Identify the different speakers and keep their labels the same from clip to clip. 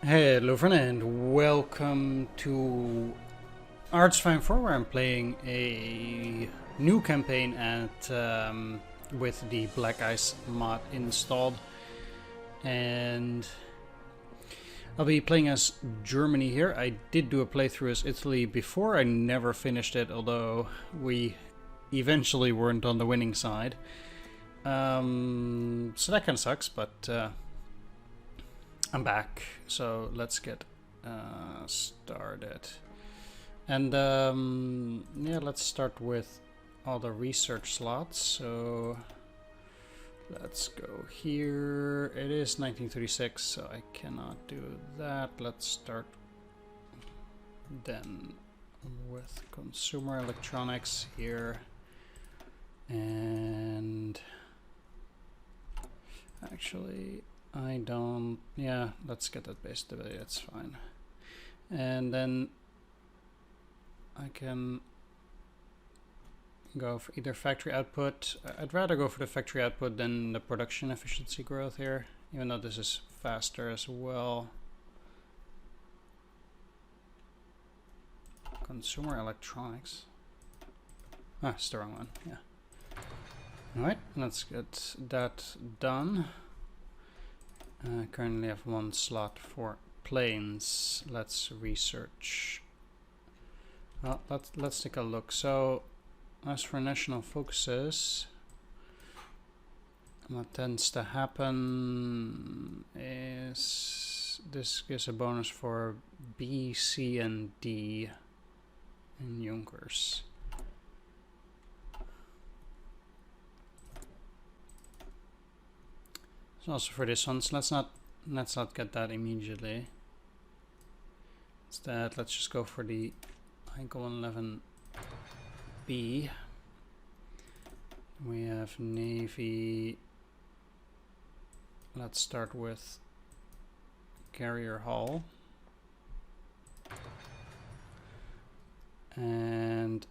Speaker 1: Hello friend and welcome to HOI3 IV, where I'm playing a new campaign with the Black Ice mod installed, and I'll be playing as Germany here. I did do a playthrough as Italy before. I never finished it, although we eventually weren't on the winning side. So that kind of sucks, but I'm back, so let's get started. And yeah, let's start with all the research slots. So let's go here. It is 1936, so I cannot do that. Let's start then with consumer electronics here. And actually, I don't, yeah, let's get that base stability, that's fine. And then I can go for either factory output. I'd rather go for the factory output than the production efficiency growth here, even though this is faster as well. Consumer electronics. Ah, it's the wrong one, yeah. Alright, let's get that done. Currently have one slot for planes. Let's research. Well, let's take a look. So, as for national focuses, what tends to happen is this gives a bonus for B, C, and D in Junkers. Also for this one, so let's not get that immediately. Instead, let's just go for the Heinkel 111B. We have Navy. Let's start with carrier hull. And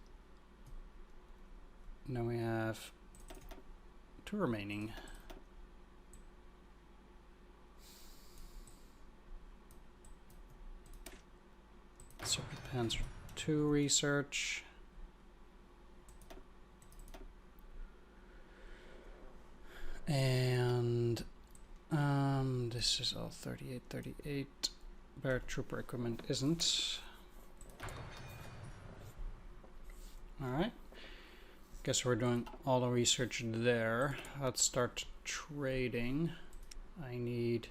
Speaker 1: now we have 2 remaining. Panzer II research. And this is all 38. Paratrooper equipment isn't. Alright. Guess we're doing all the research there. Let's start trading. I need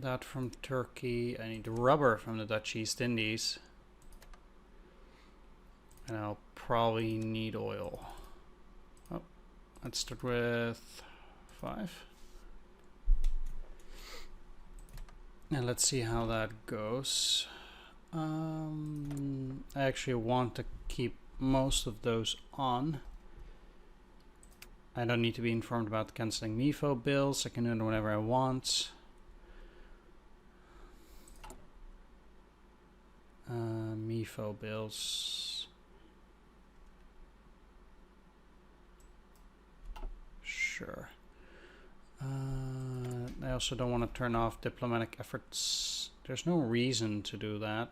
Speaker 1: that from Turkey. I need rubber from the Dutch East Indies. And I'll probably need oil. Oh, let's start with 5. And let's see how that goes. I actually want to keep most of those on. I don't need to be informed about canceling MIFO bills. I can do it whenever I want. MIFO bills. Sure. I also don't want to turn off diplomatic efforts. There's no reason to do that.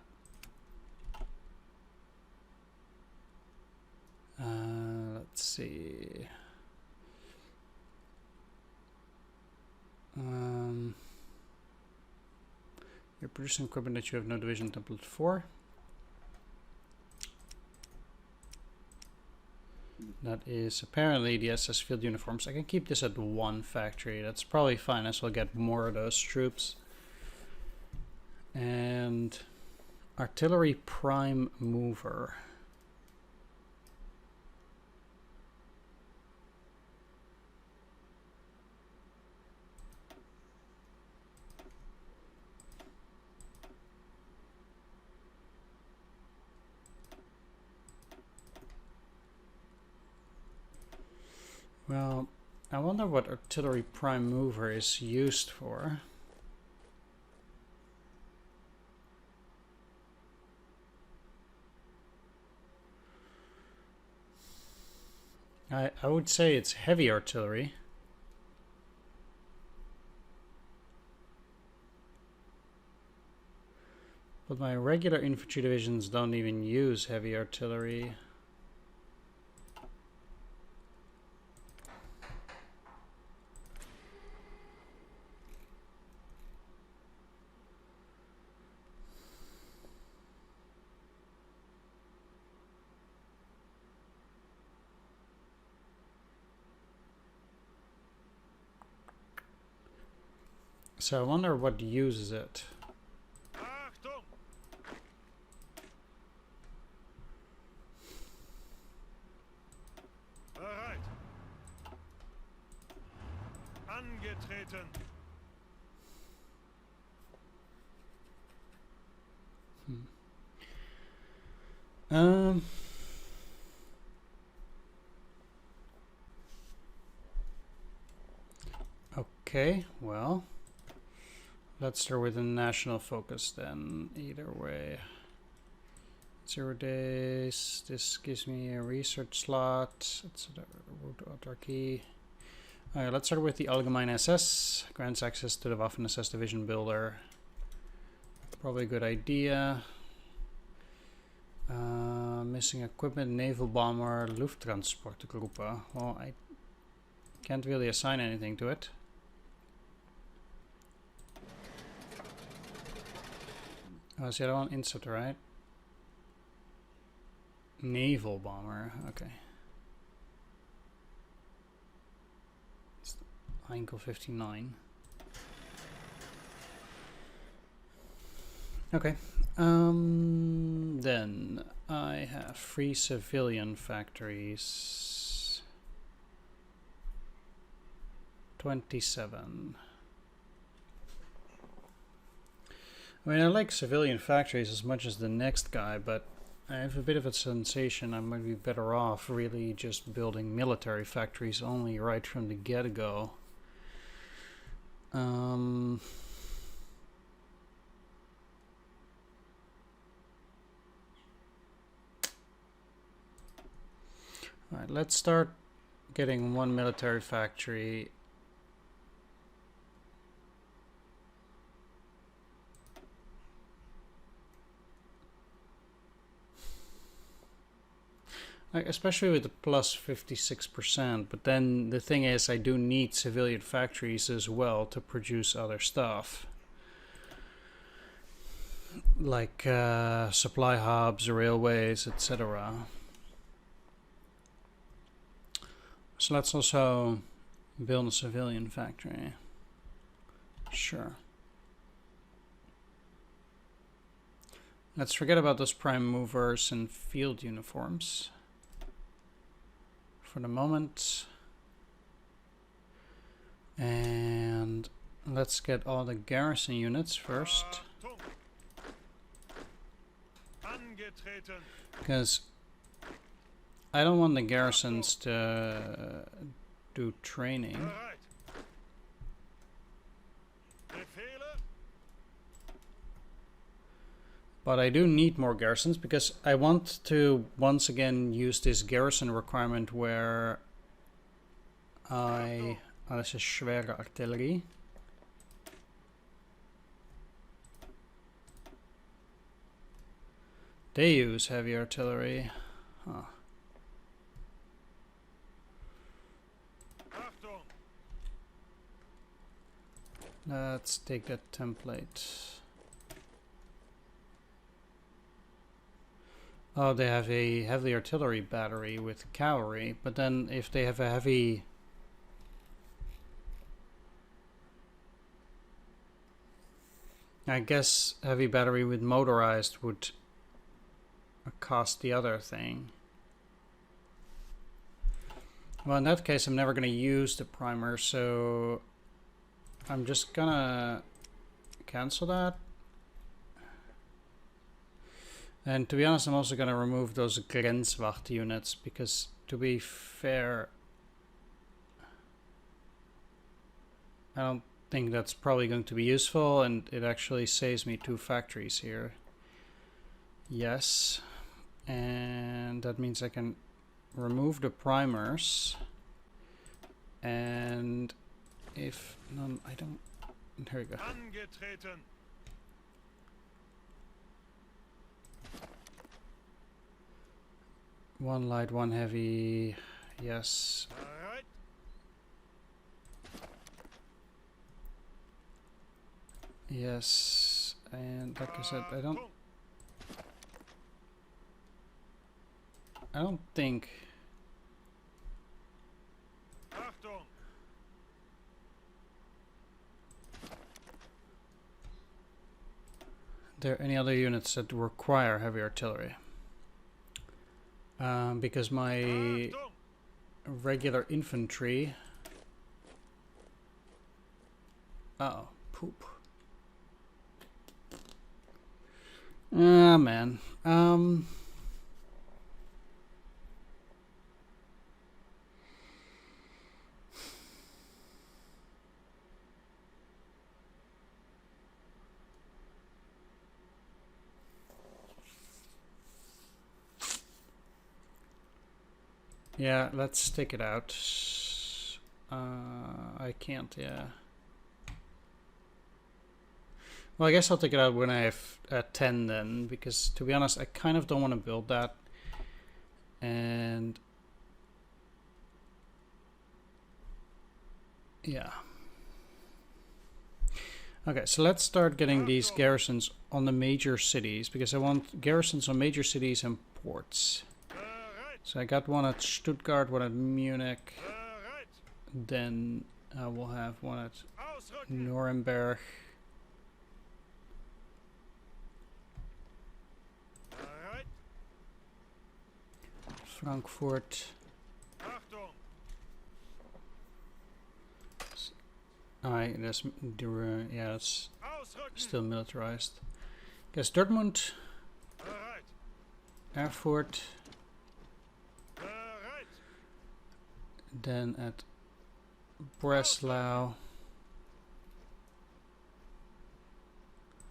Speaker 1: Let's see. You're producing equipment that you have no division template for. That is apparently the SS field uniforms. I can keep this at 1 factory. That's probably fine, as we'll get more of those troops. And artillery prime mover. Well, I wonder what artillery prime mover is used for. I would say it's heavy artillery. But my regular infantry divisions don't even use heavy artillery. So I wonder what uses it.
Speaker 2: Achtung! Bereit. Angetreten.
Speaker 1: Um. Okay, well. Let's start with a national focus then, either way. 0 days, this gives me a research slot, it's a root autarky. Alright, let's start with the Allgemeine SS, grants access to the Waffen SS division builder. Probably a good idea. Missing equipment, naval bomber, Lufttransportgruppe. Well, I can't really assign anything to it. Oh, is the other one insert, right? Naval bomber, okay. It's Heinkel 59. Okay. Then I have 3 civilian factories. 27. I mean, I like civilian factories as much as the next guy, but I have a bit of a sensation I might be better off really just building military factories only right from the get-go. Alright, let's start getting one military factory. Like, especially with the plus 56%, but then the thing is I do need civilian factories as well to produce other stuff. Like supply hubs, railways, etc. So let's also build a civilian factory. Sure. Let's forget about those prime movers and field uniforms for the moment. And let's get all the garrison units first. Because I don't want the garrisons to do training. But I do need more garrisons because I want to once again use this garrison requirement where I... Oh, this is schwere artillery. They use heavy artillery. Huh. Let's take that template. Oh, they have a heavy artillery battery with cavalry, but then if they have a heavy... I guess heavy battery with motorized would cost the other thing. Well, in that case, I'm never going to use the primer, so I'm just gonna cancel that. And to be honest, I'm also going to remove those Grenzwacht units because, to be fair, I don't think that's probably going to be useful, and it actually saves me 2 factories here. Yes, and that means I can remove the primers, and if none, I don't... There we go. One light, one heavy. Yes.
Speaker 2: Bereit.
Speaker 1: Yes. And like I said, I
Speaker 2: Achtung.
Speaker 1: don't think
Speaker 2: Achtung.
Speaker 1: there are any other units that require heavy artillery. Because my
Speaker 2: Achtung.
Speaker 1: regular infantry. Oh, poop. Ah, man. Yeah, let's stick it out. I can't, yeah. Well, I guess I'll take it out when I have 10 then, because to be honest, I kind of don't want to build that. And yeah. Okay, so let's start getting these garrisons on the major cities, because I want garrisons on major cities and ports.
Speaker 2: Bereit.
Speaker 1: So I got one at Stuttgart, one at Munich,
Speaker 2: Bereit.
Speaker 1: then we'll have one at
Speaker 2: Ausrücken.
Speaker 1: Nuremberg,
Speaker 2: Bereit.
Speaker 1: Frankfurt.
Speaker 2: Achtung.
Speaker 1: Alright, that's yeah, that's
Speaker 2: Ausrücken.
Speaker 1: still militarized. Guess Dortmund,
Speaker 2: Bereit.
Speaker 1: Erfurt,
Speaker 2: Bereit.
Speaker 1: then at Breslau,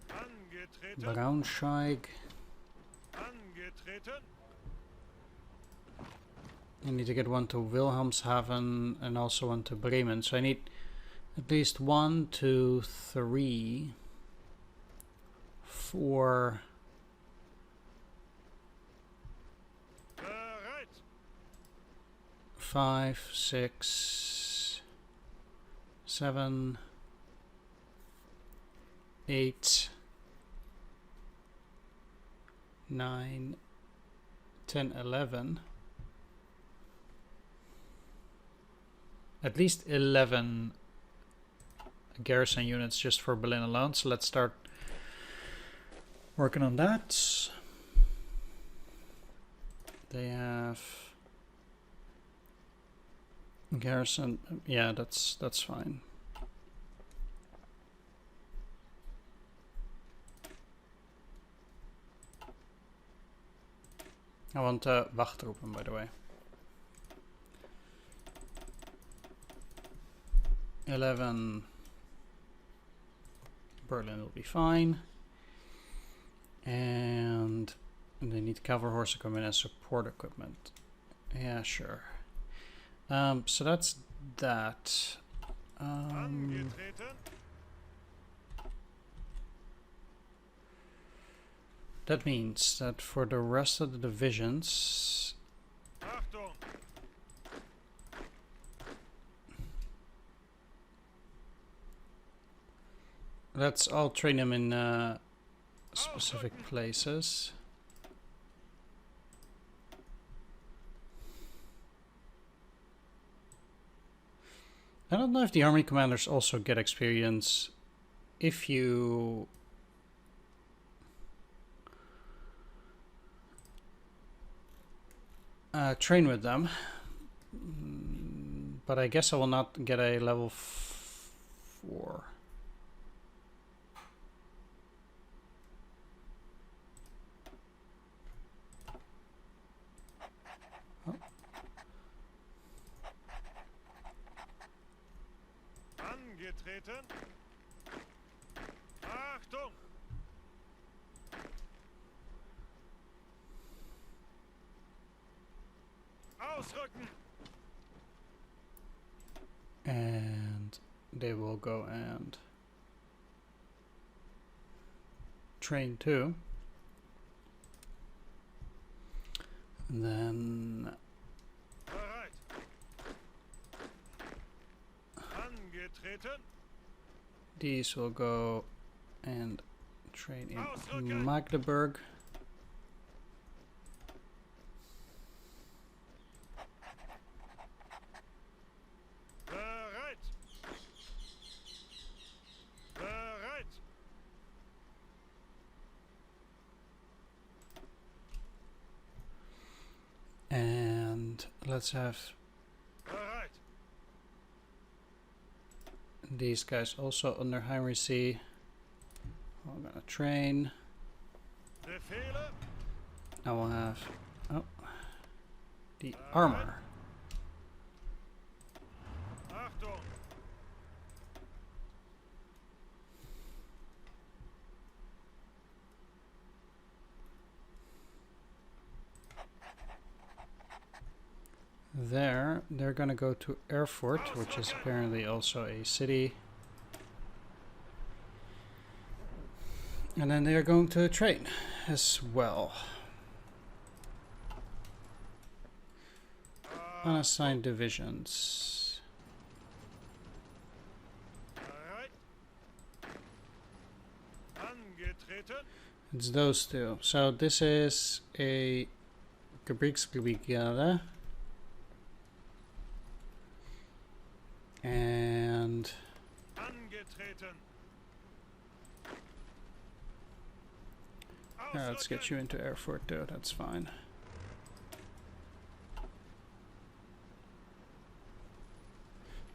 Speaker 2: Angetreten.
Speaker 1: Braunschweig.
Speaker 2: Angetreten.
Speaker 1: I need to get one to Wilhelmshaven and also one to Bremen. So I need at least 1, 2, 3, 4.
Speaker 2: Bereit.
Speaker 1: 5, 6, 7, 8, 9, 10, 11. At least 11 garrison units just for Berlin alone. So let's start working on that. They have garrison. Yeah, that's fine. I want Wachtroepen, by the way. 11. Berlin will be fine. And they need cavalry horse to come in as support equipment. Yeah, sure. So that's that.
Speaker 2: Angetreten.
Speaker 1: That means that for the rest of the divisions,
Speaker 2: Achtung.
Speaker 1: let's all train them in specific places. I don't know if the army commanders also get experience if you train with them, but I guess I will not get a level 4.
Speaker 2: Angetreten. Achtung. Ausrücken.
Speaker 1: And they will go and train too. And then
Speaker 2: Bereit. Angetreten.
Speaker 1: these will go and train in
Speaker 2: Ausrücken.
Speaker 1: Magdeburg.
Speaker 2: Bereit. Bereit.
Speaker 1: And let's have
Speaker 2: Bereit.
Speaker 1: these guys also under Heinrici. I'm gonna train.
Speaker 2: Befehle.
Speaker 1: I will have the armor.
Speaker 2: Achtung.
Speaker 1: They're gonna go to Erfurt, which is apparently also a city. And then they are going to train as well. Unassigned divisions.
Speaker 2: Bereit. Angetreten.
Speaker 1: It's those two. So this is a Gebietsbrigade. And
Speaker 2: Angetreten.
Speaker 1: yeah, let's get you into Erfurt too, that's fine.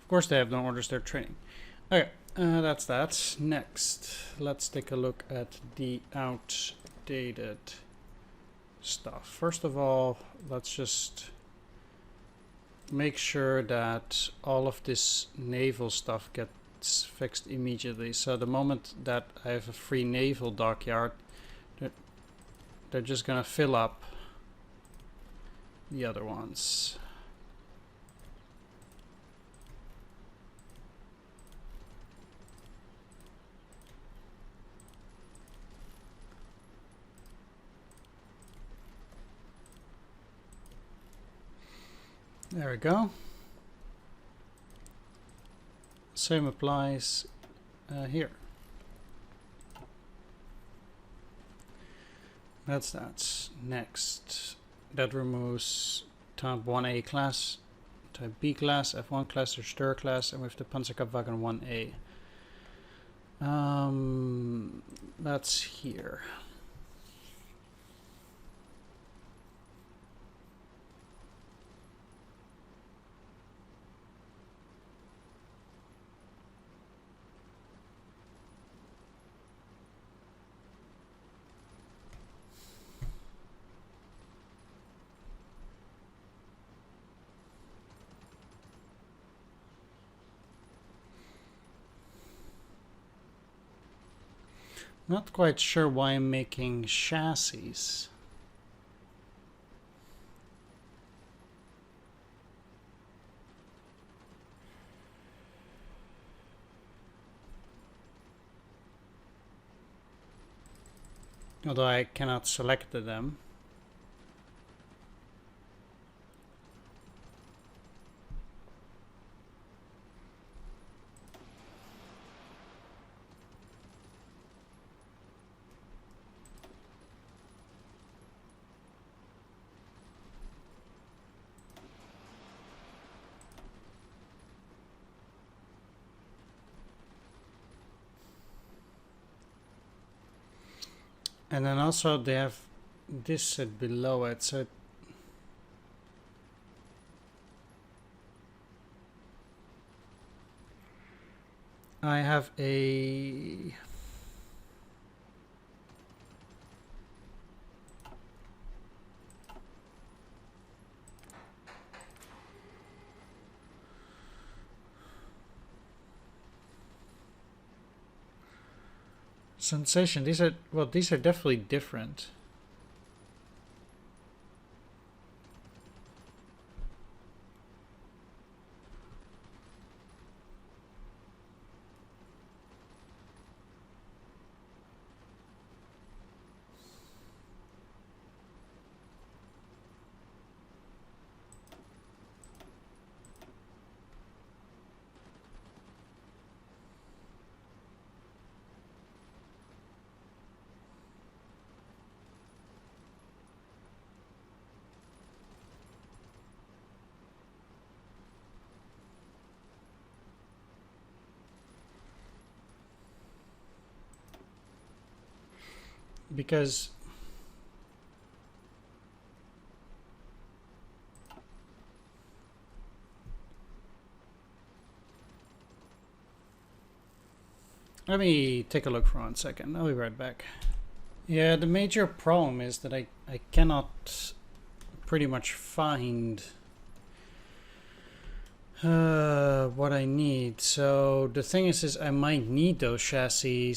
Speaker 1: Of course they have no orders, they're training. Okay, that's that. Next, let's take a look at the outdated stuff. First of all, let's just make sure that all of this naval stuff gets fixed immediately. So the moment that I have a free naval dockyard, they're just gonna fill up the other ones. There we go. Same applies here. That's that. Next, that removes type 1A class, type B class, F1 class, or Stir class, and with the Panzerkampfwagen 1A. That's here. Not quite sure why I'm making chassis. Although I cannot select them. And then also they have this set below it, so I have a sensation. These are, well, these are definitely different. Because let me take a look for 1 second. I'll be right back. Yeah, the major problem is that I cannot pretty much find what I need. So the thing is I might need those chassis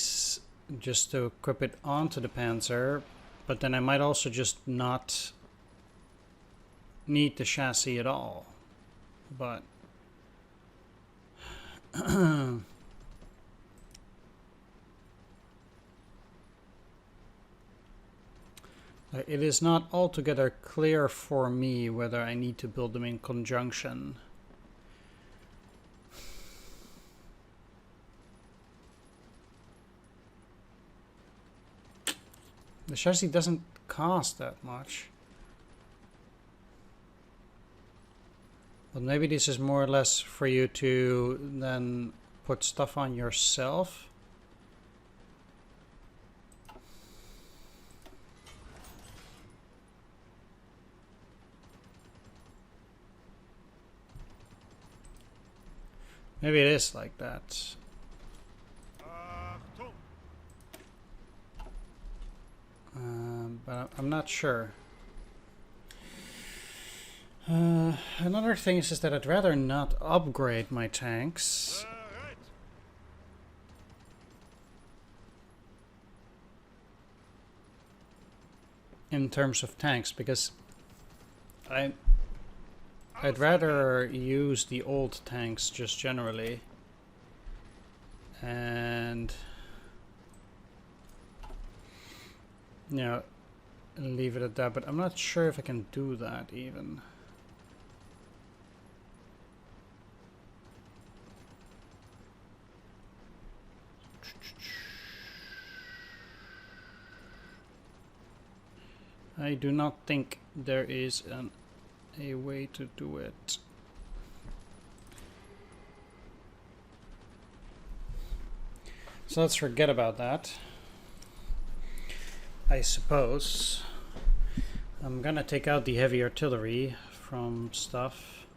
Speaker 1: just to equip it onto the Panzer, but then I might also just not need the chassis at all. But it is not altogether clear for me whether I need to build them in conjunction. The chassis doesn't cost that much. But maybe this is more or less for you to then put stuff on yourself. Maybe it is like that. But I'm not sure. Another thing is that I'd rather not upgrade my tanks. In terms of tanks, because I'd rather use the old tanks just generally. And you know, leave it at that, but I'm not sure if I can do that even. I do not think there is a way to do it. So let's forget about that. I suppose I'm gonna take out the heavy artillery from stuff.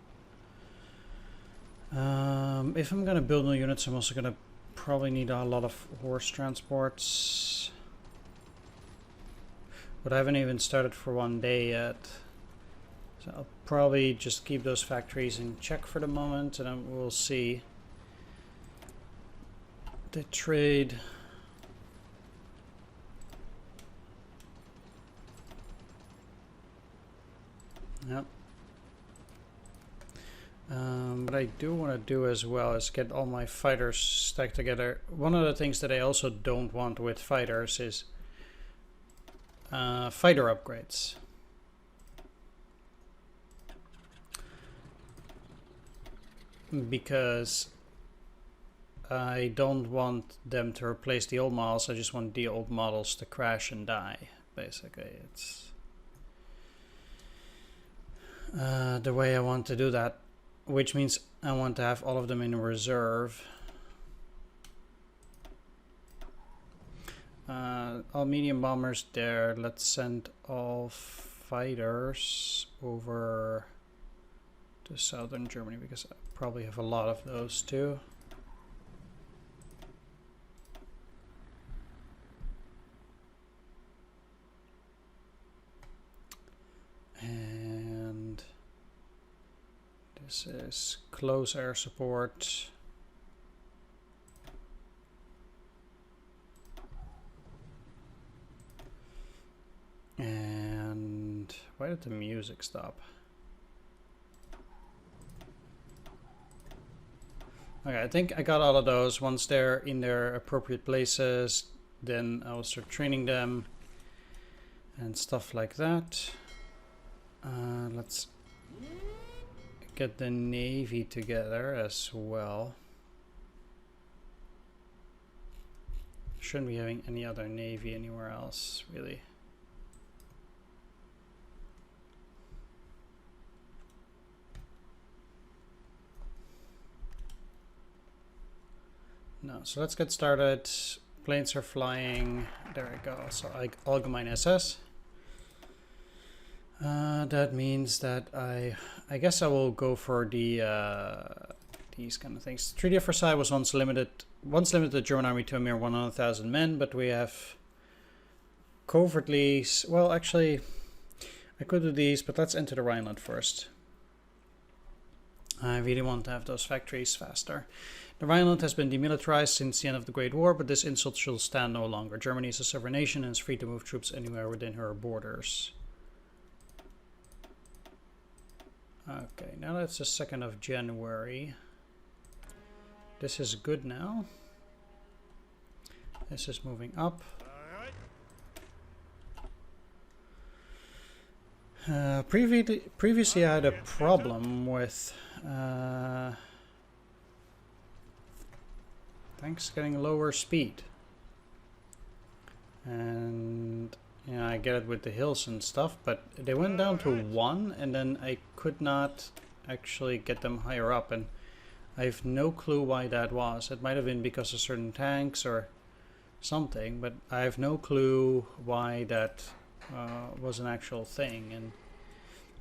Speaker 1: If I'm gonna build new units, I'm also gonna probably need a lot of horse transports. But I haven't even started for 1 day yet. So I'll probably just keep those factories in check for the moment, and then we'll see. The trade. Yep. What I do want to do as well is get all my fighters stacked together. One of the things that I also don't want with fighters is fighter upgrades. Because I don't want them to replace the old models, I just want the old models to crash and die, basically. It's the way I want to do that, which means I want to have all of them in reserve. All medium bombers there. Let's send all fighters over to southern Germany, because I probably have a lot of those too. And this is close air support. And why did the music stop? Okay, I think I got all of those. Once they're in their appropriate places, then I'll start training them and stuff like that. Let's get the Navy together as well. Shouldn't be having any other Navy anywhere else, really. No, so let's get started planes are flying. There we go. So Allgemeine SS. That means that I guess I will go for the these kind of things. Treaty of Versailles was once limited the German army to a mere 100,000 men, but we have covertly. Well, actually, I could do these, but let's enter the Rhineland first. I really want to have those factories faster. The Rhineland has been demilitarized since the end of the Great War, but this insult shall stand no longer. Germany is a sovereign nation and is free to move troops anywhere within her borders. Okay, now that's the 2nd of January. This is good now. This is moving up. Previously I had a problem with tanks getting lower speed. And yeah, I get it with the hills and stuff, but they went down to 1 and then I could not actually get them higher up, and I have no clue why that was. It might have been because of certain tanks or something, but I have no clue why that was an actual thing. And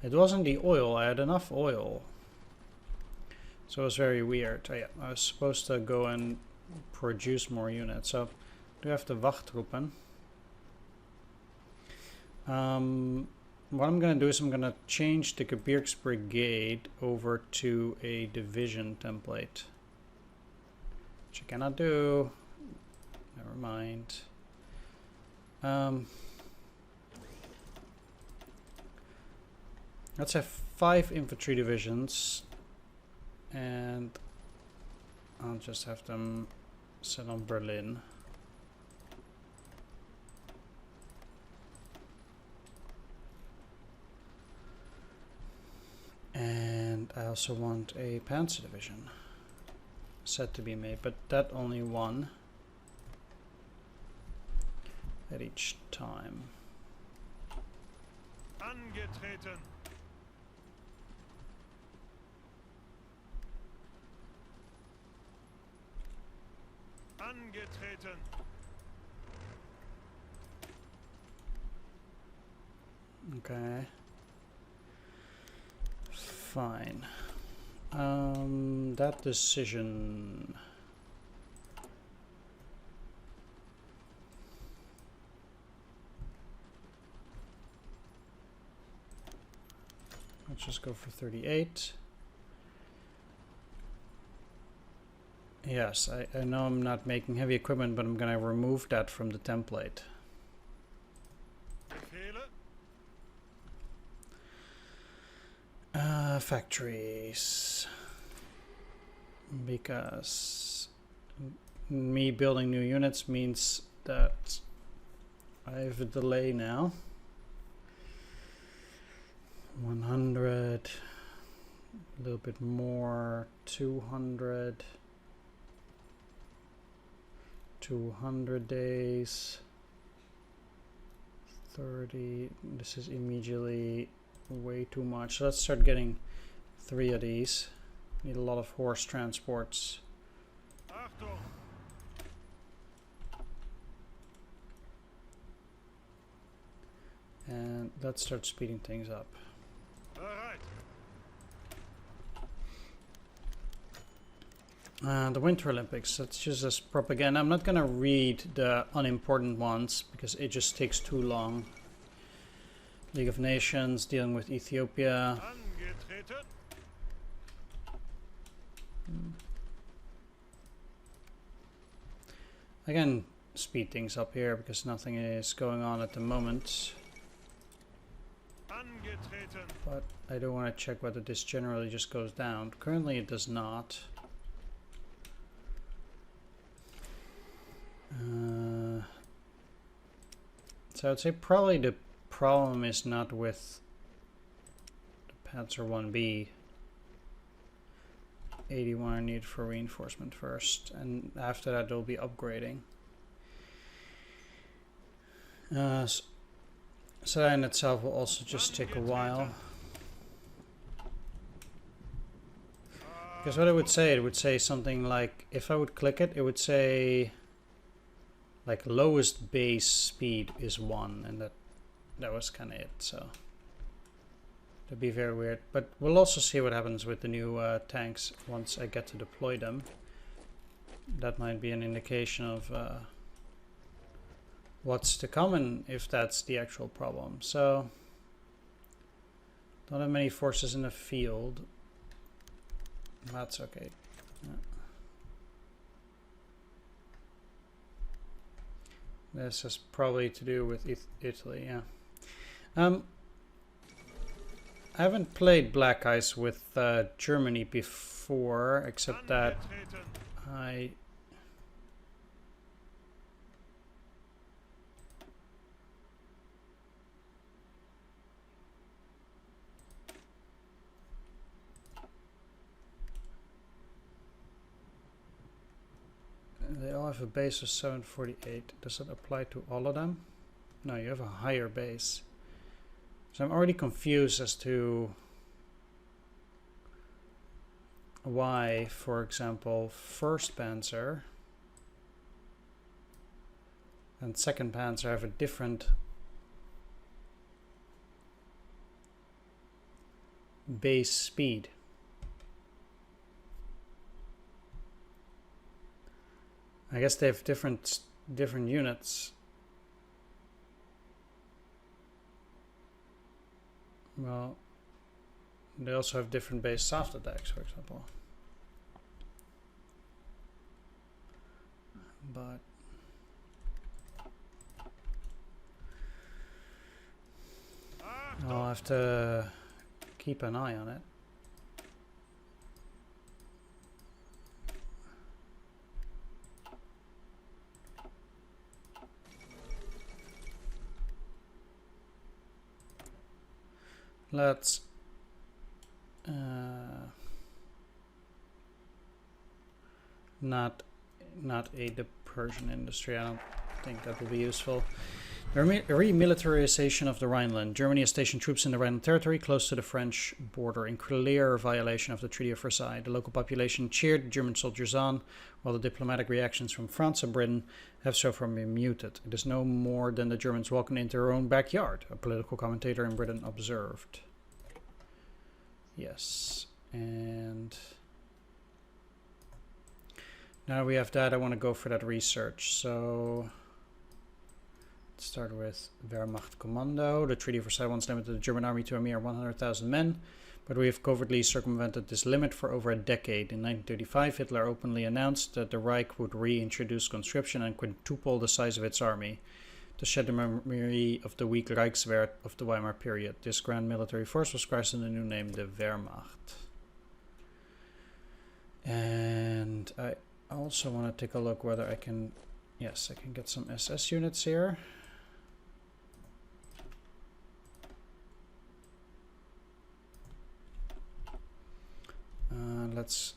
Speaker 1: it wasn't the oil. I had enough oil, so it was very weird. Oh, yeah, I was supposed to go and produce more units, so do have the Wachtroepen. What I'm going to do is I'm going to change the Gebirgs Brigade over to a division template, which I cannot do. Never mind. Let's have 5 infantry divisions, and I'll just have them set on Berlin. And I also want a Panzer division set to be made, but that only one at each time.
Speaker 2: Angetreten. Angetreten.
Speaker 1: Okay. Fine. That decision. Let's just go for 38. Yes, I know I'm not making heavy equipment, but I'm gonna remove that from the template. Factories, because me building new units means that I have a delay now. 100, a little bit more, 200, 200 days, 30. This is immediately way too much. Let's start getting 3 of these. Need a lot of horse transports.
Speaker 2: Achtung.
Speaker 1: And let's start speeding things up. The Winter Olympics, let's use as propaganda. I'm not gonna read the unimportant ones because it just takes too long. League of Nations, dealing with Ethiopia. I can speed things up here because nothing is going on at the moment. But I do want to check whether this generally just goes down. Currently it does not. So I'd say probably the problem is not with the Panzer 1B. 81 are needed for reinforcement first, and after that they'll be upgrading. So that in itself will also just take a while. Because what it would say something like, if I would click it, it would say like lowest base speed is 1, and that was kind of it. So that'd be very weird. But we'll also see what happens with the new tanks once I get to deploy them. That might be an indication of what's to come, and if that's the actual problem. So don't have many forces in the field. That's okay. Yeah. This is probably to do with Italy, yeah. I haven't played Black Ice with Germany before, except that I... They all have a base of 748. Does it apply to all of them? No, you have a higher base. So I'm already confused as to why, for example, 1st Panzer and 2nd Panzer have a different base speed. I guess they have different units. Well, they also have different base soft attacks, for example. But I'll have to keep an eye on it. Let's not aid the Persian industry. I don't think that will be useful. The remilitarization of the Rhineland. Germany has stationed troops in the Rhineland territory close to the French border in clear violation of the Treaty of Versailles. The local population cheered the German soldiers on, while the diplomatic reactions from France and Britain have so far been muted. It is no more than the Germans walking into their own backyard, a political commentator in Britain observed. Yes, and now we have that. I want to go for that research. So let's start with Wehrmacht Commando. The Treaty of Versailles once limited the German army to a mere 100,000 men, but we have covertly circumvented this limit for over a decade. In 1935, Hitler openly announced that the Reich would reintroduce conscription and quintuple the size of its army, to shed the memory of the weak Reichswehr of the Weimar period. This grand military force was christened the new name, the Wehrmacht. And I also want to take a look whether I can... Yes, I can get some SS units here. Let's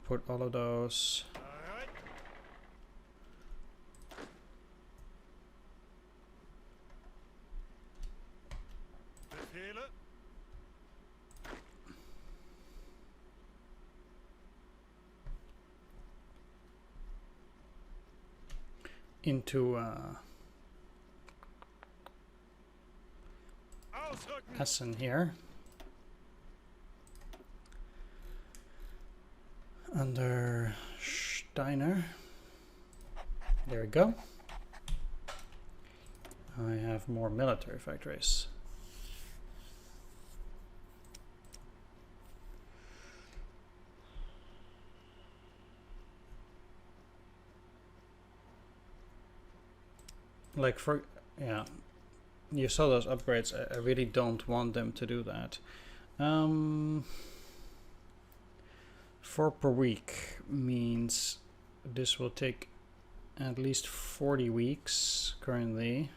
Speaker 1: put all of those... into Essen here. Under Steiner. There we go. I have more military factories. Like for, yeah, you saw those upgrades. I really don't want them to do that. 4 per week means this will take at least 40 weeks currently.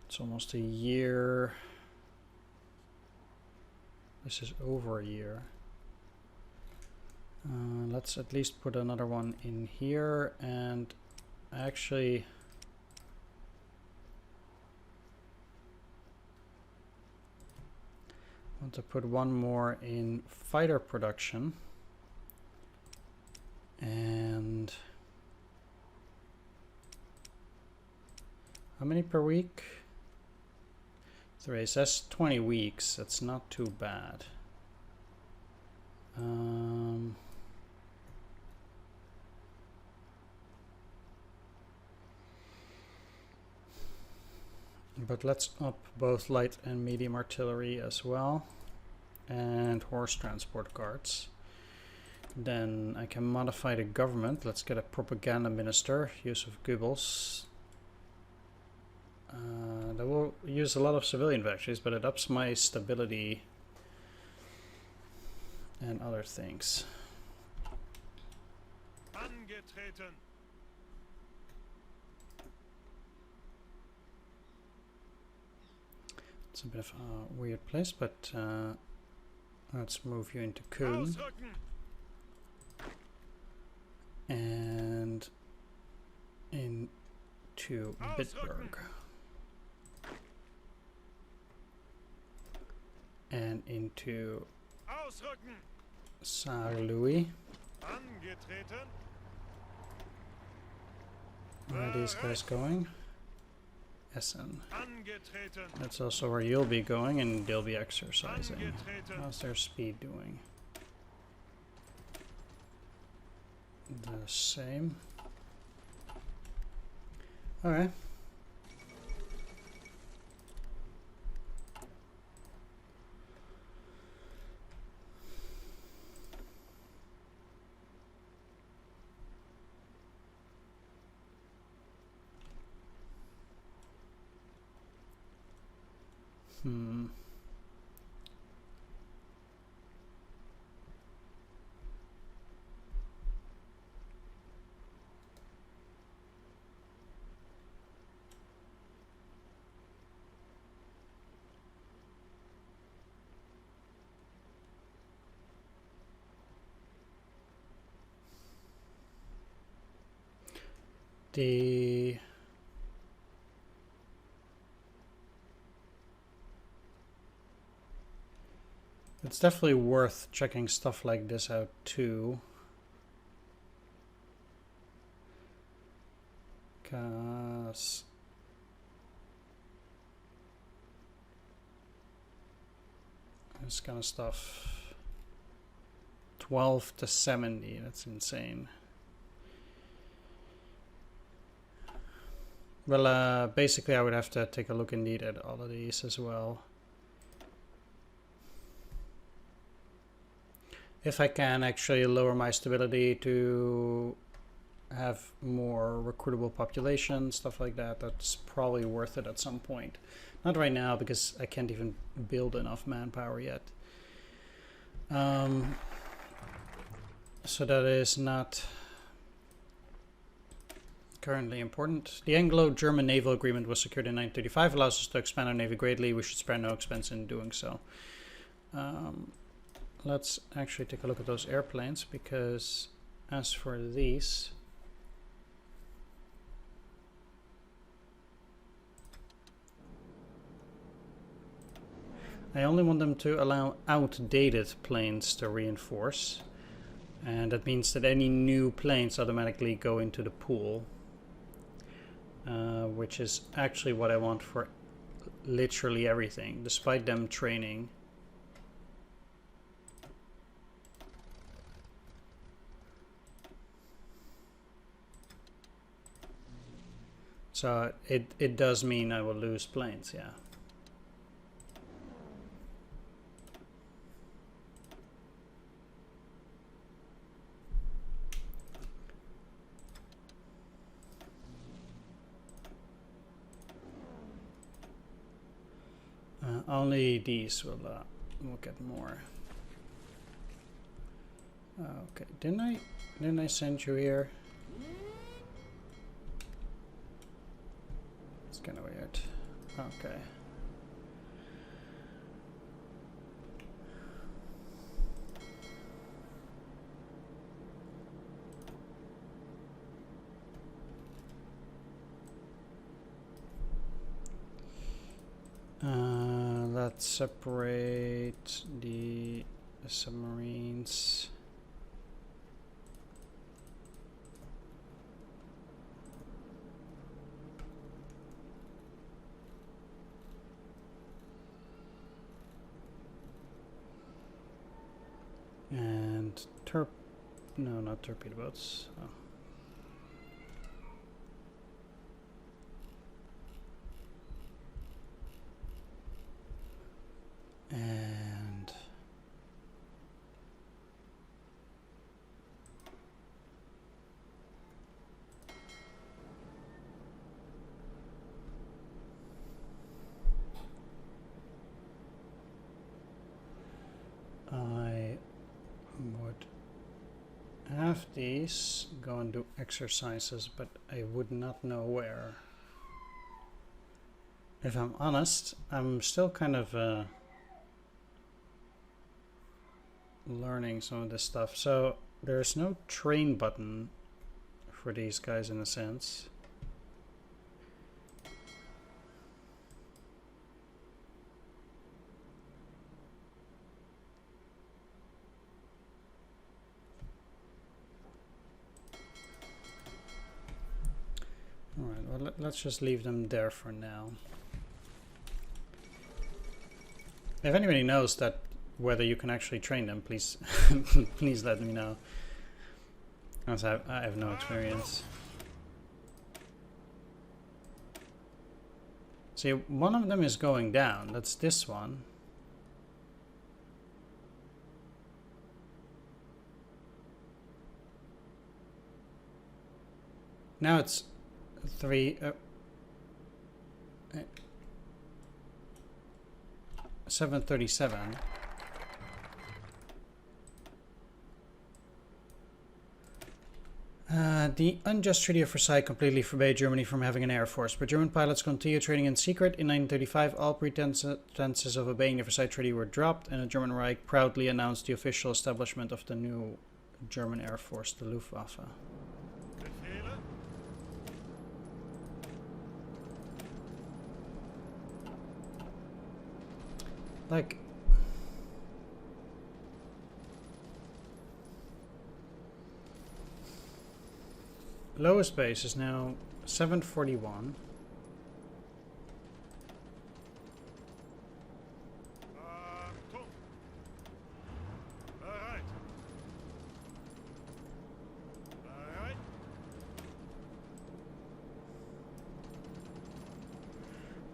Speaker 1: It's almost a year. This is over a year. Let's at least put another one in here, and actually want to put one more in fighter production, and How many per week? 3. Says 20 weeks. That's not too bad. But let's up both light and medium artillery as well. And horse transport guards. Then I can modify the government. Let's get a propaganda minister. Use of Goebbels. That will use a lot of civilian factories, but it ups my stability and other things.
Speaker 2: Angetreten.
Speaker 1: It's a bit of a weird place, but let's move you into Köln.
Speaker 2: Ausrücken.
Speaker 1: And into Bitburg. And into
Speaker 2: Ausrücken.
Speaker 1: Saar-Louis.
Speaker 2: Angetreten.
Speaker 1: Where are these guys going? Essen.
Speaker 2: Angetreten.
Speaker 1: That's also where you'll be going, and they'll be exercising.
Speaker 2: Angetreten.
Speaker 1: How's their speed doing? The same. Okay. It's definitely worth checking stuff like this out too. Because this kind of stuff. 12 to 70, that's insane. Well, basically I would have to take a look indeed at all of these as well. If I can actually lower my stability to have more recruitable population, stuff like that, that's probably worth it at some point. Not right now, because I can't even build enough manpower yet. So that is not currently important. The Anglo-German Naval Agreement was secured in 1935, allows us to expand our navy greatly. We should spare no expense in doing so. Let's actually take a look at those airplanes, because as for these, I only want them to allow outdated planes to reinforce, and that means that any new planes automatically go into the pool, which is actually what I want for literally everything, despite them training. So it does mean I will lose planes, yeah. Only these will get more. Okay, didn't I send you here? It's kind of weird. Okay. Let's separate the submarines. and no, not torpedo boats. Oh. And I would have these go and do exercises, but I would not know where. If I'm honest, I'm still kind of learning some of this stuff. So there's no train button for these guys in a sense. Alright, well let's just leave them there for now. If anybody knows that whether you can actually train them, please please let me know. As I have no experience. See, one of them is going down. That's this one. Now it's 737. The unjust Treaty of Versailles completely forbade Germany from having an air force, but German pilots continued training in secret. In 1935, all pretenses of obeying the Versailles Treaty were dropped, and the German Reich proudly announced the official establishment of the new German Air Force, the Luftwaffe. Like, lowest base is now 741.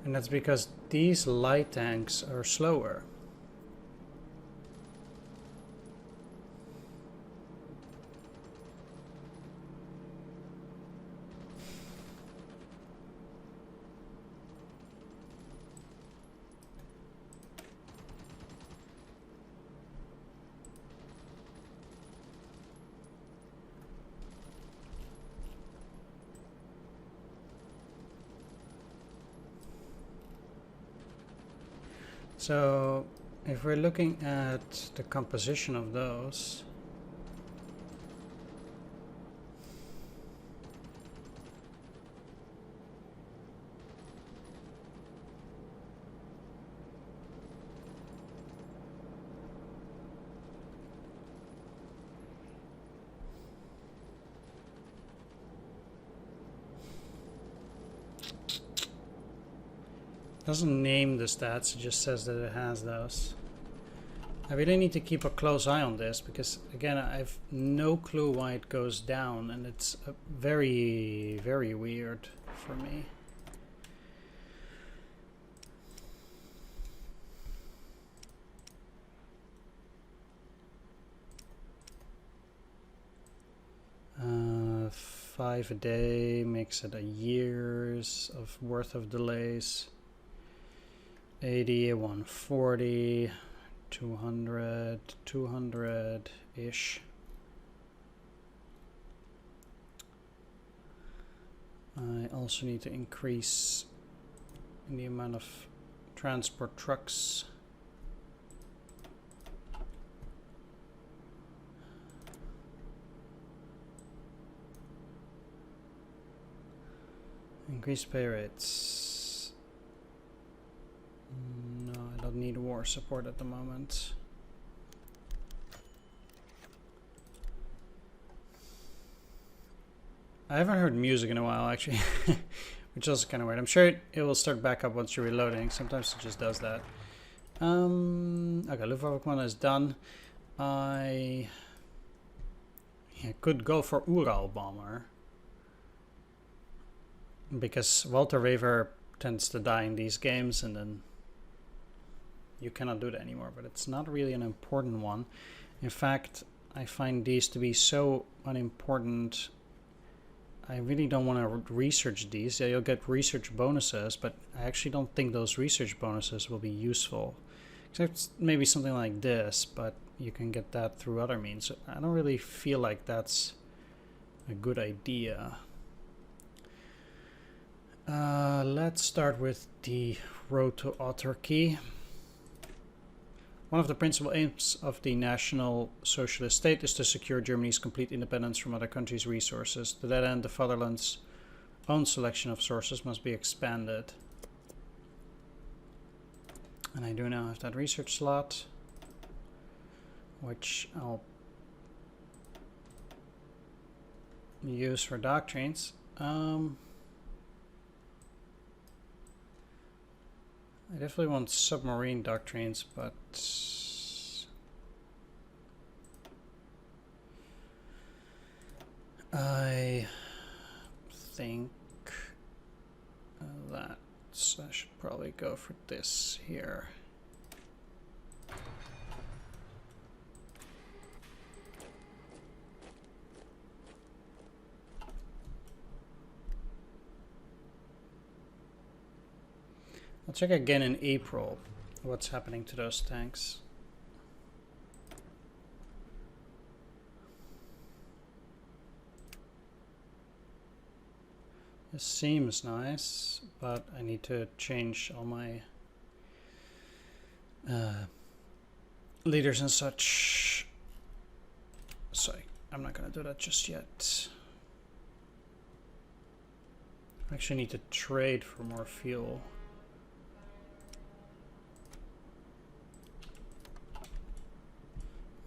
Speaker 1: And that's because these light tanks are slower. So if we're looking at the composition of those, doesn't name the stats, it just says that it has those. I really need to keep a close eye on this because, again, I have no clue why it goes down, and it's very, very weird for me. Uh, 5 a day makes it a year's of worth of delays. 80, 140, 200, 200-ish. I also need to increase the amount of transport trucks. Increase pay rates. No, I don't need war support at the moment. I haven't heard music in a while, actually, which is kind of weird. I'm sure it will start back up once you're reloading. Sometimes it just does that. Okay, Luftwaffe Command is done. I I could go for Ural Bomber. Because Walter Wever tends to die in these games and then you cannot do that anymore. But it's not really an important one. In fact, I find these to be so unimportant. I really don't want to research these. Yeah, you'll get research bonuses, but I actually don't think those research bonuses will be useful. Except maybe something like this, but you can get that through other means. I don't really feel like that's a good idea. Let's start with the road to autarky. One of the principal aims of the National Socialist State is to secure Germany's complete independence from other countries' resources. To that end, the fatherland's own selection of sources must be expanded. And I do now have that research slot, which I'll use for doctrines. I definitely want submarine doctrines, but I think that I should probably go for this here. I'll check again in April what's happening to those tanks. This seems nice, but I need to change all my leaders and such. Sorry, I'm not gonna do that just yet. I actually need to trade for more fuel.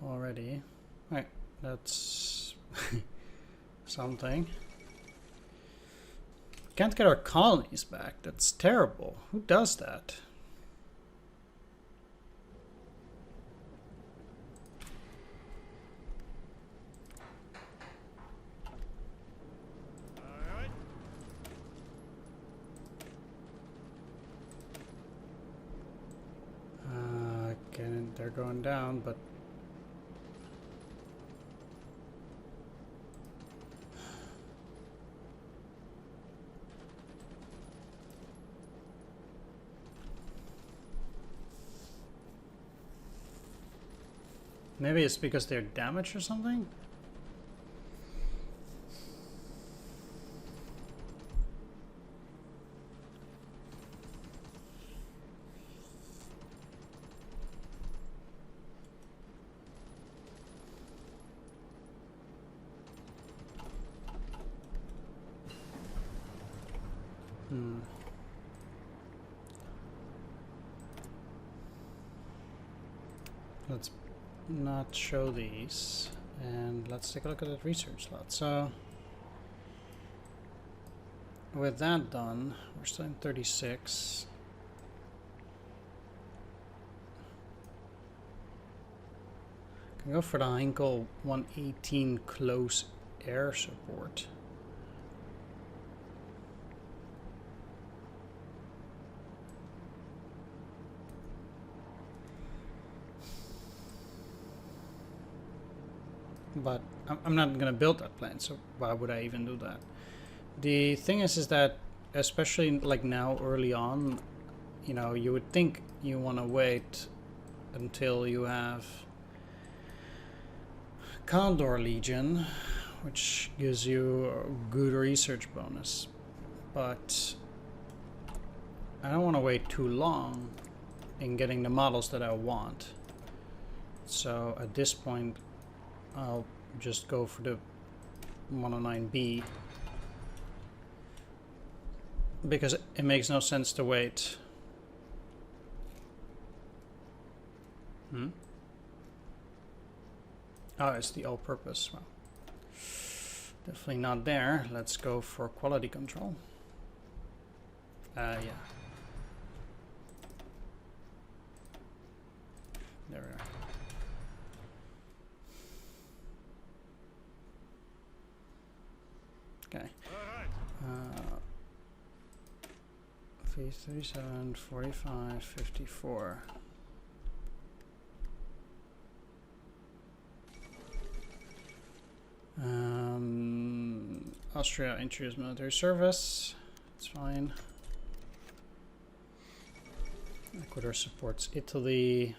Speaker 1: Already. Right, that's something. Can't get our colonies back. That's terrible. Who does that? Again, they're going down, but maybe it's because they're damaged or something? Let's not show these, and let's take a look at that research slot. So with that done, we're still in 36. Can go for the Heinkel 118 close air support. But I'm not going to build that plane, so why would I even do that? The thing is that, especially like now early on, you know, you would think you want to wait until you have Condor Legion, which gives you a good research bonus. But I don't want to wait too long in getting the models that I want. So at this point, I'll just go for the 109B because it makes no sense to wait. Oh, it's the all-purpose. Well, definitely not there. Let's go for quality control. Yeah. There we are. Okay.
Speaker 2: Bereit.
Speaker 1: 37, 45, 54. Austria introduced military service. It's fine. Ecuador supports Italy.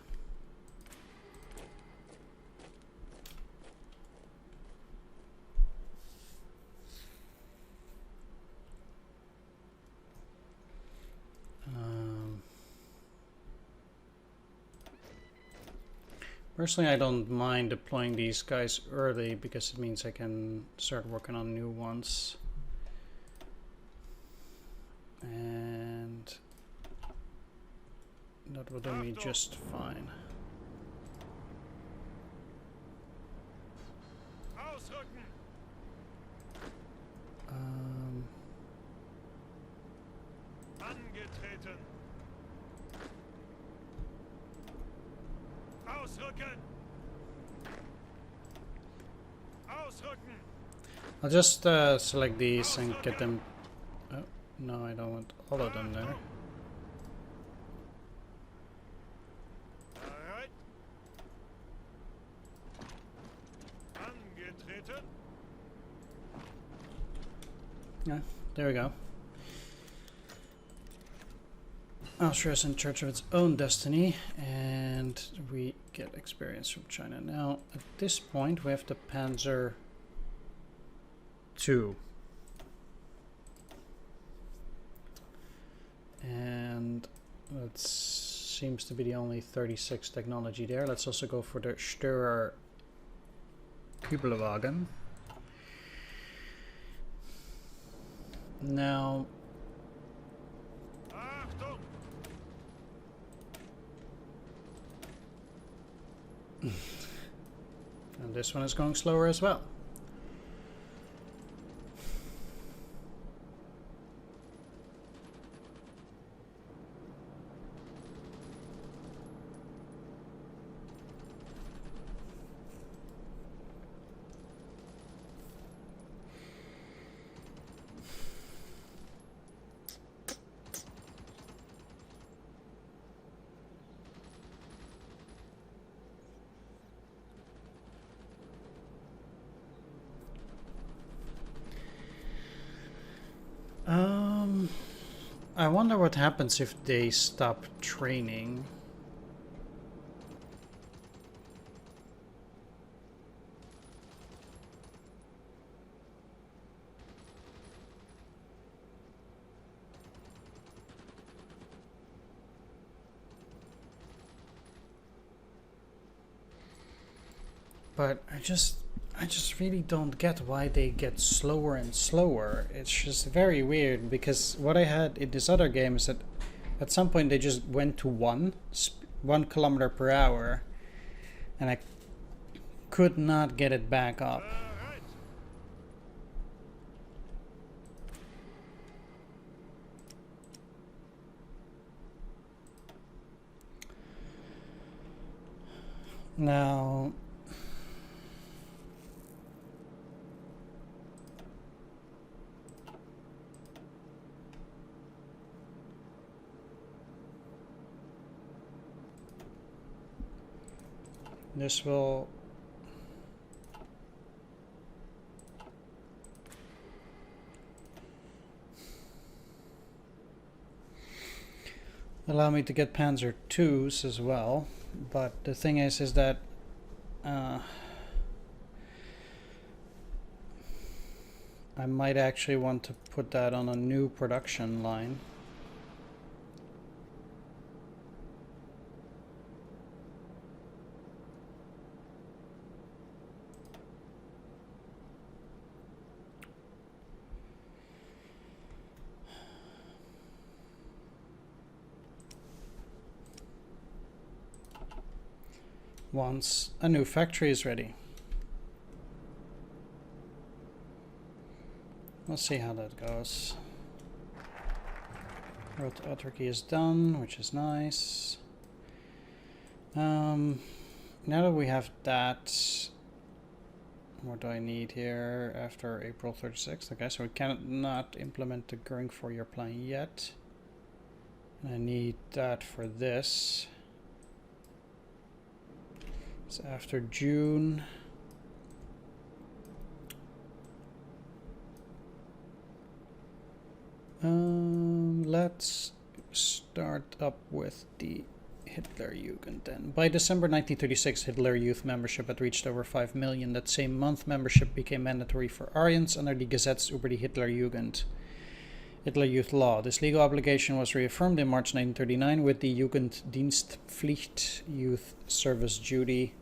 Speaker 1: Personally, I don't mind deploying these guys early because it means I can start working on new ones. And that will do me just fine.
Speaker 2: Ausrücken. Angetreten. Ausrücken. Ausrücken.
Speaker 1: I'll just select these and get them. Oh, no, I don't want all of them there.
Speaker 2: Bereit. Angetreten.
Speaker 1: Yeah, there we go. Austria is in charge of its own destiny, and we get experience from China. Now, at this point, we have the Panzer II. And that seems to be the only 36 technology there. Let's also go for the Störer Kübelwagen. Now,
Speaker 2: Achtung.
Speaker 1: and this one is going slower as well. I wonder what happens if they stop training. But I just really don't get why they get slower and slower. It's just very weird, because what I had in this other game is that at some point they just went to 1 kilometer per hour, and I could not get it back up.
Speaker 2: Bereit.
Speaker 1: Now, this will allow me to get Panzer IIs as well, but the thing is that I might actually want to put that on a new production line. Once a new factory is ready. Let's see how that goes. Road to autarky is done, which is nice. Now that we have that, What do I need here after April 36th? Okay, so we cannot implement the Going for Your plan yet. And I need that for this. It's after June. Let's start up with the Hitlerjugend then. By December 1936, Hitler Youth membership had reached over 5 million. That same month, membership became mandatory for Aryans under the Gesetz über die Hitlerjugend, Hitler Youth Law. This legal obligation was reaffirmed in March 1939 with the Jugenddienstpflicht, youth service duty,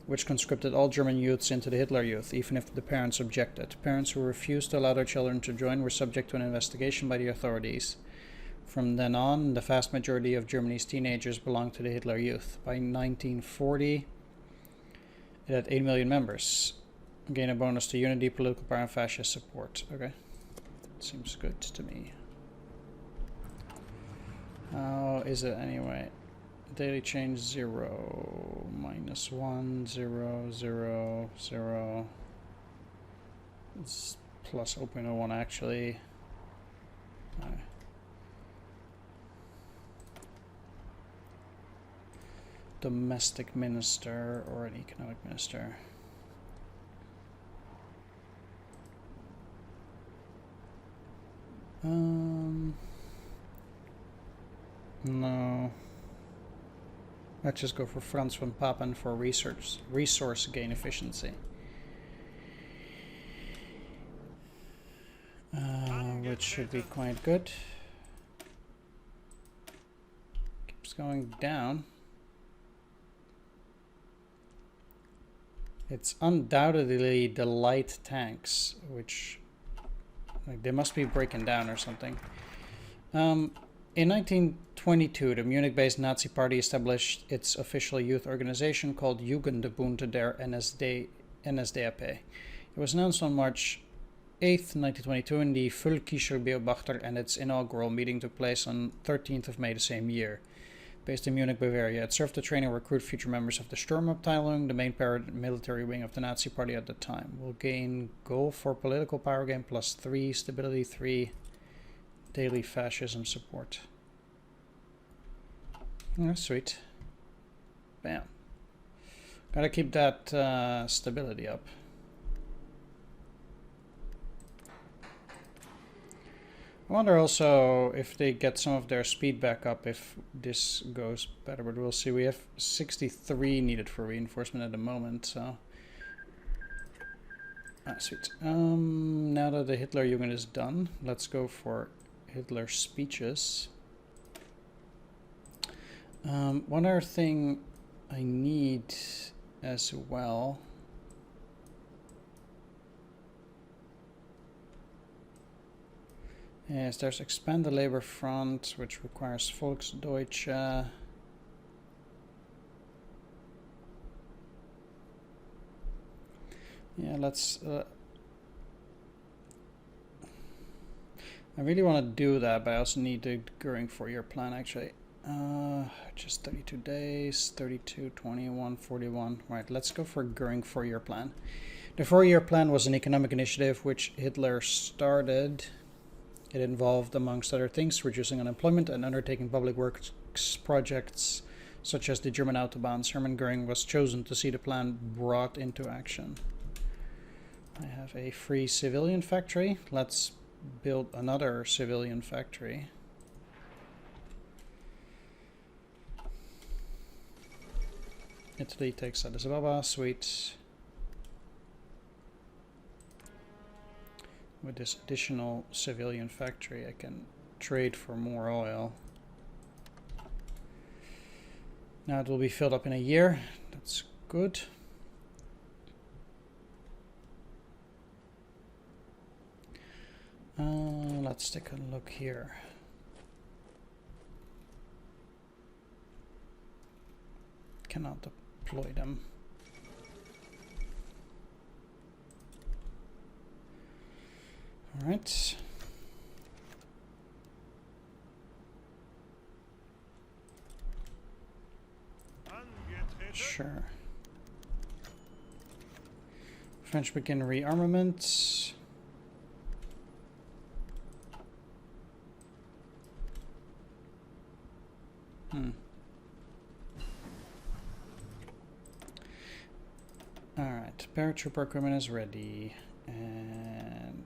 Speaker 1: which conscripted all German youths into the Hitler Youth, even if the parents objected. Parents who refused to allow their children to join were subject to an investigation by the authorities. From then on, the vast majority of Germany's teenagers belonged to the Hitler Youth. By 1940, it had 8 million members. Gain a bonus to unity, political power, and fascist support. Okay, seems good to me. How is it anyway? Daily change 0, -1, 0, 0, 0. It's plus 0.01 actually. Domestic minister or an economic minister. No. Let's just go for Franz van Papen for resource gain efficiency. Which should be quite good. Keeps going down. It's undoubtedly the light tanks, which like they must be breaking down or something. In 1922, the Munich-based Nazi Party established its official youth organization called Jugendbund der NSDAP. It was announced on March 8th, 1922 in the Völkischer Beobachter, and its inaugural meeting took place on 13th of May the same year. Based in Munich, Bavaria, it served to train and recruit future members of the Sturmabteilung, the main paramilitary wing of the Nazi Party at the time. Will gain goal for political power gain +3, stability 3, daily fascism support. Oh, sweet. Bam. Gotta keep that stability up. I wonder also if they get some of their speed back up if this goes better, but we'll see. We have 63 needed for reinforcement at the moment, so... Ah, sweet. Now that the Hitlerjugend is done, let's go for Hitler speeches. One other thing I need as well... Yes, there's expand the labor front, which requires Volksdeutsche. Yeah, let's... I really want to do that, but I also need the Going for Your plan, actually. Just 32 days, 32, 21, 41. Right, let's go for Going for Your plan. The 4-year plan was an economic initiative which Hitler started. It involved, amongst other things, reducing unemployment and undertaking public works projects such as the German Autobahns. Hermann Göring was chosen to see the plan brought into action. I have a free civilian factory. Let's build another civilian factory. Italy takes Addis Ababa, sweet. With this additional civilian factory, I can trade for more oil. Now it will be filled up in a year. That's good. Let's take a look here. Cannot deploy them. All right. Sure. French begin rearmament. Alright, paratrooper equipment is ready. And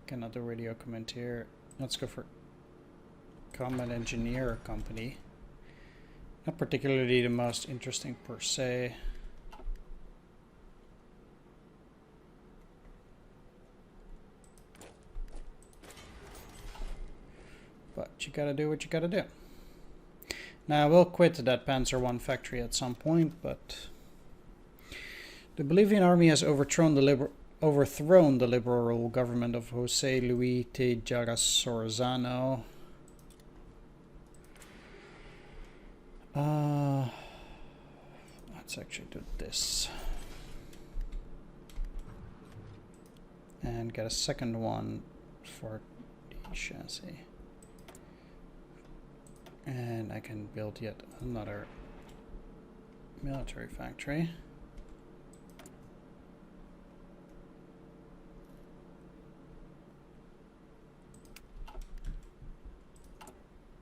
Speaker 1: cannot do radio command here. Let's go for combat engineer company. Not particularly the most interesting per se. But you gotta do what you gotta do. Now I will quit that Panzer I factory at some point, but the Bolivian army has overthrown the liberal government of Jose Luis Tejaga Sorzano. Let's actually do this. And get a second one for the chassis. And I can build yet another military factory.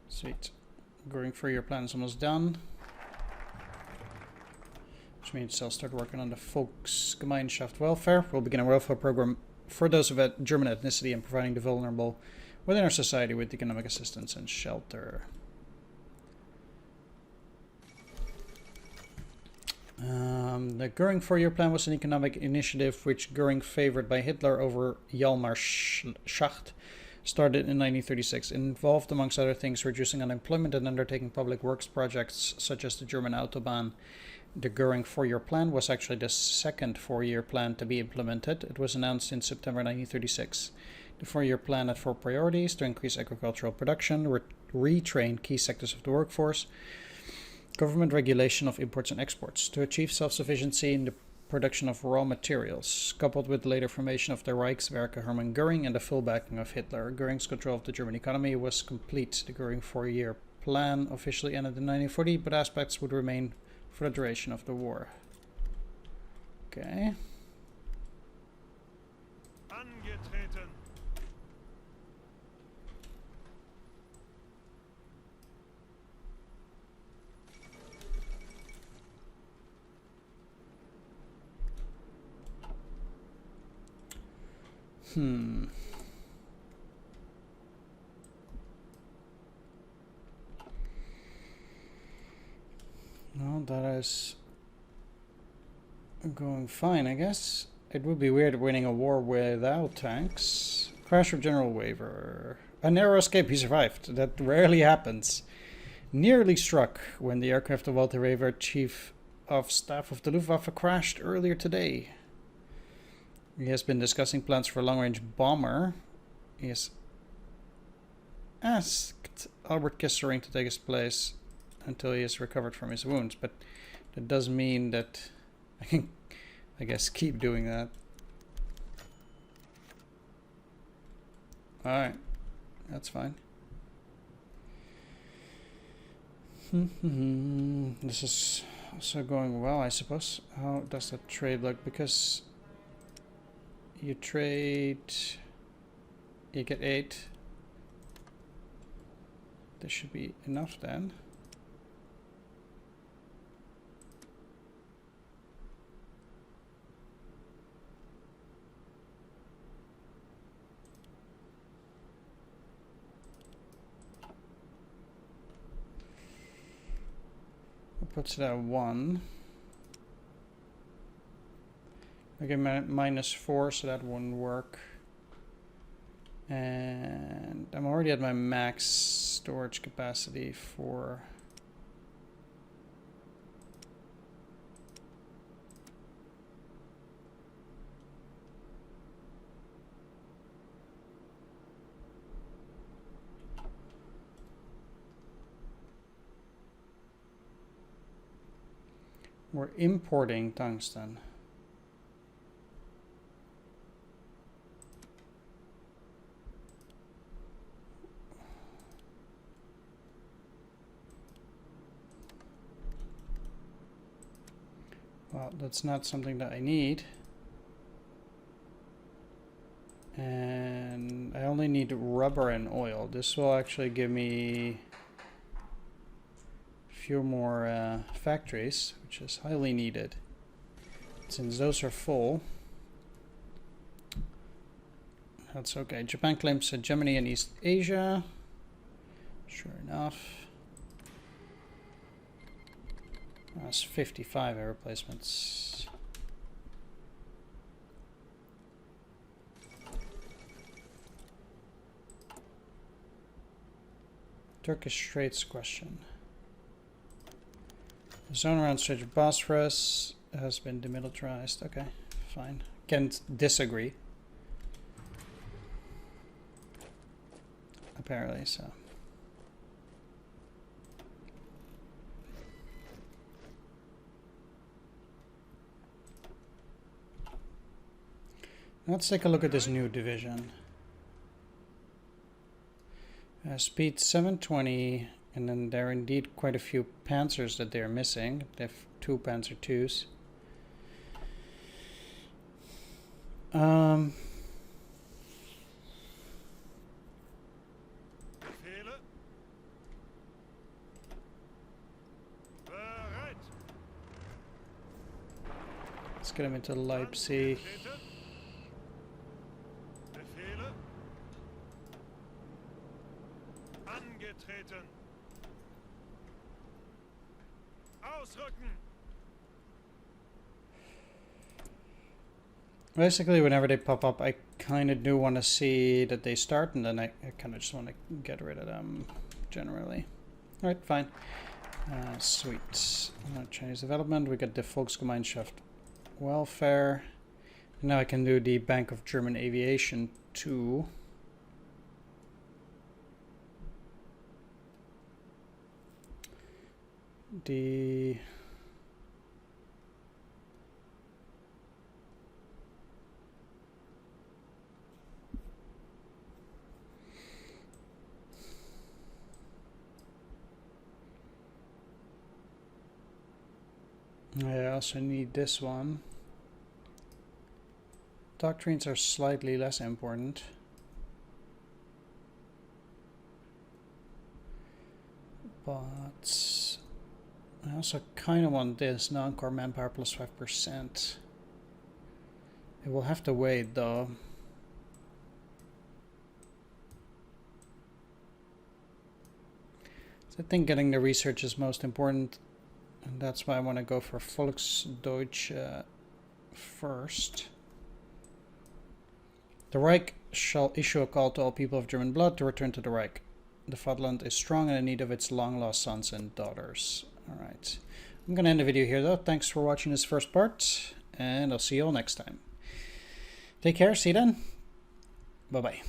Speaker 1: Sweet. Going for your plan is almost done. Which means I'll start working on the Volksgemeinschaft welfare. We'll begin a welfare program for those of German ethnicity and providing the vulnerable within our society with economic assistance and shelter. The Göring 4-year plan was an economic initiative which Göring, favored by Hitler over Hjalmar Schacht, started in 1936. It involved, amongst other things, reducing unemployment and undertaking public works projects such as the German Autobahn. The Göring 4-year plan was actually the second 4-year plan to be implemented. It was announced in September 1936. The 4-year plan had 4 priorities: to increase agricultural production, retrain key sectors of the workforce, government regulation of imports and exports, to achieve self-sufficiency in the production of raw materials, coupled with the later formation of the Reichswerke Hermann Göring and the full backing of Hitler. Göring's control of the German economy was complete. The Göring 4-year plan officially ended in 1940, but aspects would remain for the duration of the war. Okay.
Speaker 2: Angetreten.
Speaker 1: Well, that is going fine, I guess. It would be weird winning a war without tanks. Crash of General Waver. A narrow escape, he survived. That rarely happens. Nearly struck when the aircraft of Walter Waver, Chief of Staff of the Luftwaffe, crashed earlier today. He has been discussing plans for a long-range bomber. He has asked Albert Kissering to take his place until he has recovered from his wounds, but that does mean that I can, I guess, keep doing that. Alright, that's fine. This is also going well, I suppose. How does that trade look? Because you trade, you get 8. This should be enough then. Puts it at 1. Okay, -4, so that won't work. And I'm already at my max storage capacity for we're importing tungsten. Well, that's not something that I need. And I only need rubber and oil. This will actually give me a few more factories, which is highly needed. Since those are full, that's okay. Japan claims Germany and East Asia. Sure enough. That's 55 air replacements. Turkish Straits question. The zone around Strait of Bosphorus has been demilitarized. Okay, fine. Can't disagree. Apparently so. Let's take a look at this new division. Speed 720, and then there are indeed quite a few panzers that they're missing. They have 2 Panzer IIs.
Speaker 2: Befehle. Bereit.
Speaker 1: Let's get them into Leipzig.
Speaker 2: Angetreten. Befehle. Angetreten. Ausrücken.
Speaker 1: Basically, whenever they pop up, I kind of do want to see that they start, and then I kind of just want to get rid of them, generally. Alright, fine. Sweet. Chinese development, we got the Volksgemeinschaft welfare. Now I can do the Bank of German Aviation too. I also need this one. Doctrines are slightly less important. But I also kind of want this non-core manpower plus 5%. It will have to wait though. So I think getting the research is most important. And that's why I want to go for Volksdeutsche first. The Reich shall issue a call to all people of German blood to return to the Reich. The fatherland is strong and in need of its long-lost sons and daughters. Alright. I'm going to end the video here though. Thanks for watching this first part. And I'll see you all next time. Take care. See you then. Bye-bye.